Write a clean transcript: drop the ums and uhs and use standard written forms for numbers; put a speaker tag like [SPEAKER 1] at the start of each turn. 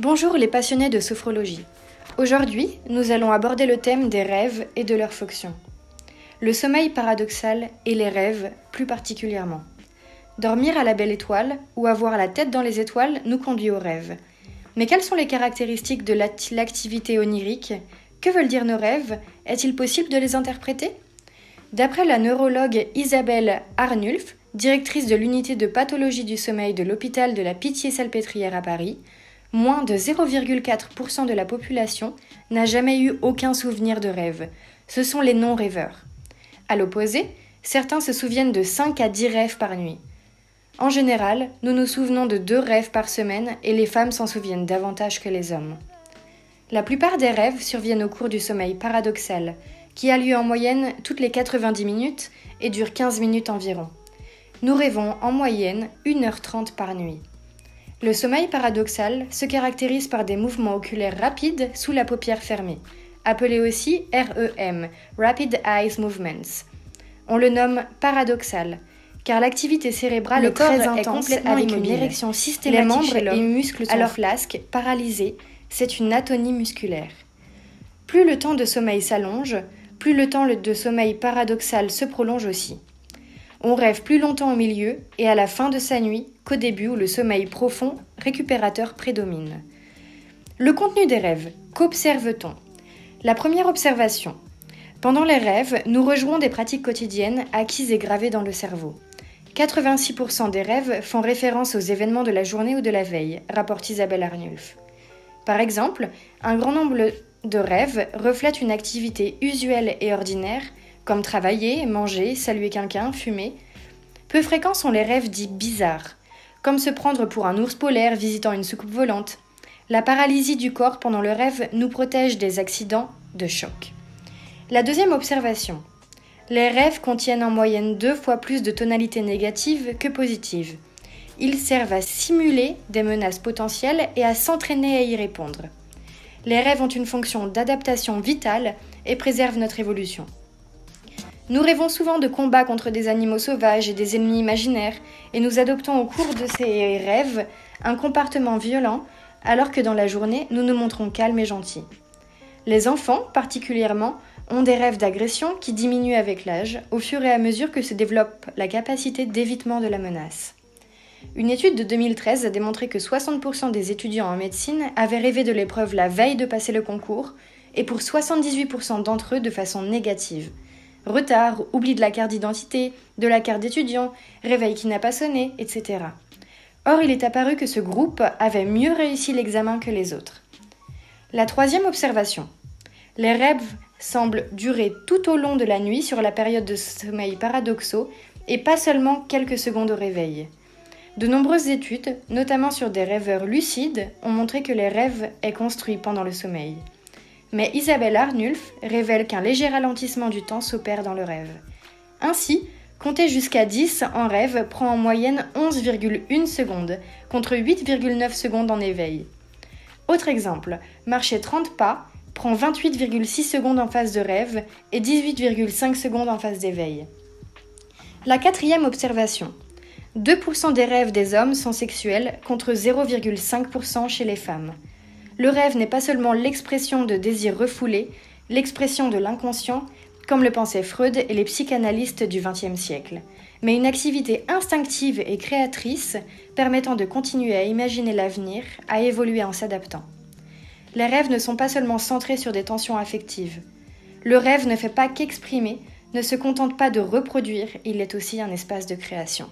[SPEAKER 1] Bonjour les passionnés de sophrologie. Aujourd'hui, nous allons aborder le thème des rêves et de leurs fonctions. Le sommeil paradoxal et les rêves plus particulièrement. Dormir à la belle étoile ou avoir la tête dans les étoiles nous conduit aux rêves. Mais quelles sont les caractéristiques de l'activité onirique? Que veulent dire nos rêves? Est-il possible de les interpréter? D'après la neurologue Isabelle Arnulf, directrice de l'unité de pathologie du sommeil de l'hôpital de la Pitié-Salpêtrière à Paris, moins de 0,4% de la population n'a jamais eu aucun souvenir de rêve. Ce sont les non-rêveurs. À l'opposé, certains se souviennent de 5 à 10 rêves par nuit. En général, nous nous souvenons de 2 rêves par semaine et les femmes s'en souviennent davantage que les hommes. La plupart des rêves surviennent au cours du sommeil paradoxal, qui a lieu en moyenne toutes les 90 minutes et dure 15 minutes environ. Nous rêvons en moyenne 1h30 par nuit. Le sommeil paradoxal se caractérise par des mouvements oculaires rapides sous la paupière fermée, appelés aussi REM, Rapid Eye Movements. On le nomme paradoxal, car l'activité cérébrale est très intense avec une érection systématique. Les membres et muscles sont flasques, paralysés, c'est une atonie musculaire. Plus le temps de sommeil s'allonge, plus le temps de sommeil paradoxal se prolonge aussi. On rêve plus longtemps au milieu et à la fin de sa nuit qu'au début où le sommeil profond, récupérateur prédomine. Le contenu des rêves, qu'observe-t-on? La première observation. Pendant les rêves, nous rejouons des pratiques quotidiennes acquises et gravées dans le cerveau. 86% des rêves font référence aux événements de la journée ou de la veille, rapporte Isabelle Arnulf. Par exemple, un grand nombre de rêves reflètent une activité usuelle et ordinaire, comme travailler, manger, saluer quelqu'un, fumer. Peu fréquents sont les rêves dits bizarres, comme se prendre pour un ours polaire visitant une soucoupe volante. La paralysie du corps pendant le rêve nous protège des accidents de choc. La deuxième observation. Les rêves contiennent en moyenne 2 fois plus de tonalités négatives que positives. Ils servent à simuler des menaces potentielles et à s'entraîner à y répondre. Les rêves ont une fonction d'adaptation vitale et préservent notre évolution. Nous rêvons souvent de combats contre des animaux sauvages et des ennemis imaginaires, et nous adoptons au cours de ces rêves un comportement violent, alors que dans la journée, nous nous montrons calmes et gentils. Les enfants, particulièrement, ont des rêves d'agression qui diminuent avec l'âge, au fur et à mesure que se développe la capacité d'évitement de la menace. Une étude de 2013 a démontré que 60% des étudiants en médecine avaient rêvé de l'épreuve la veille de passer le concours, et pour 78% d'entre eux de façon négative. Retard, oubli de la carte d'identité, de la carte d'étudiant, réveil qui n'a pas sonné, etc. Or, il est apparu que ce groupe avait mieux réussi l'examen que les autres. La troisième observation. Les rêves semblent durer tout au long de la nuit sur la période de sommeil paradoxaux et pas seulement quelques secondes au réveil. De nombreuses études, notamment sur des rêveurs lucides, ont montré que les rêves est construit pendant le sommeil. Mais Isabelle Arnulf révèle qu'un léger ralentissement du temps s'opère dans le rêve. Ainsi, compter jusqu'à 10 en rêve prend en moyenne 11,1 secondes, contre 8,9 secondes en éveil. Autre exemple, marcher 30 pas prend 28,6 secondes en phase de rêve et 18,5 secondes en phase d'éveil. La quatrième observation. 2% des rêves des hommes sont sexuels contre 0,5% chez les femmes. Le rêve n'est pas seulement l'expression de désirs refoulés, l'expression de l'inconscient, comme le pensaient Freud et les psychanalystes du XXe siècle, mais une activité instinctive et créatrice permettant de continuer à imaginer l'avenir, à évoluer en s'adaptant. Les rêves ne sont pas seulement centrés sur des tensions affectives. Le rêve ne fait pas qu'exprimer, ne se contente pas de reproduire, il est aussi un espace de création.